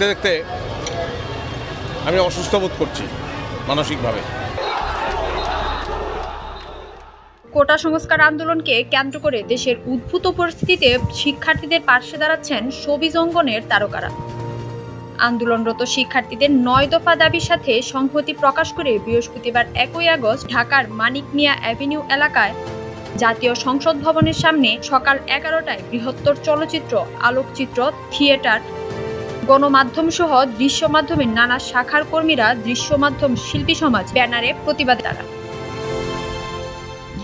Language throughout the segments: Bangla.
দেখতে দেখতে আমি অসুস্থ বোধ করছি মানসিকভাবে। কোটা সংস্কার আন্দোলনকে কেন্দ্র করে দেশের উদ্ভূত পরিস্থিতিতে শিক্ষার্থীদের পাশে দাঁড়াচ্ছেন শোবিজ অঙ্গনের তারকারা। আন্দোলনরত শিক্ষার্থীদের ৯ দফা দাবির সাথে সংহতি প্রকাশ করে বৃহস্পতিবার ১ আগস্ট ঢাকার মানিক মিয়া অ্যাভিনিউ এলাকায় জাতীয় সংসদ ভবনের সামনে সকাল ১১টায় বৃহত্তর চলচ্চিত্র, আলোকচিত্র, থিয়েটার, গণমাধ্যম সহ দৃশ্য মাধ্যমের নানা শাখার কর্মীরা দৃশ্য মাধ্যম শিল্পী সমাজ ব্যানারে প্রতিবাদ তারা।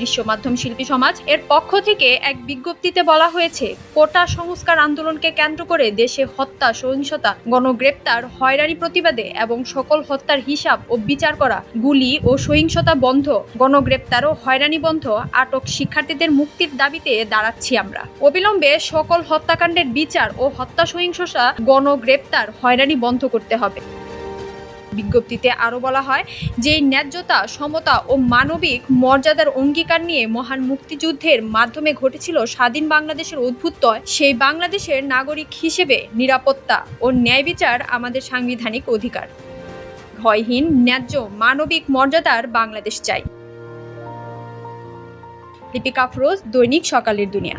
দৃশ্য মাধ্যম শিল্পী সমাজ এর পক্ষ থেকে এক বিজ্ঞপ্তিতে বলা হয়েছে, কোটা সংস্কার আন্দোলনকে কেন্দ্র করে দেশে হত্যা, সহিংসতা, গণগ্রেপ্তার, হয়রানি প্রতিবাদে এবং সকল হত্যার হিসাব ও বিচার করা, গুলি ও সহিংসতা বন্ধ, গণগ্রেপ্তার ও হয়রানি বন্ধ, আটক শিক্ষার্থীদের মুক্তির দাবিতে দাঁড়াচ্ছি আমরা। অবিলম্বে সকল হত্যাকাণ্ডের বিচার ও হত্যা, সহিংসতা, গণগ্রেপ্তার, হয়রানি বন্ধ করতে হবে। বিজ্ঞপ্তিতে আরও বলা হয় যে ন্যায্যতা, সমতা ও মানবিক মর্যাদার অঙ্গীকার নিয়ে মহান মুক্তিযুদ্ধের মাধ্যমে ঘটেছিল স্বাধীন বাংলাদেশের উদ্ভূতয়, সেই বাংলাদেশের নাগরিক হিসেবে নিরাপত্তা ও ন্যায় বিচার আমাদের সাংবিধানিক অধিকার। ভয়হীন, ন্যায্য, মানবিক মর্যাদার বাংলাদেশ চাই। লিপিকা ফিরোজ, দৈনিক সকালের দুনিয়া।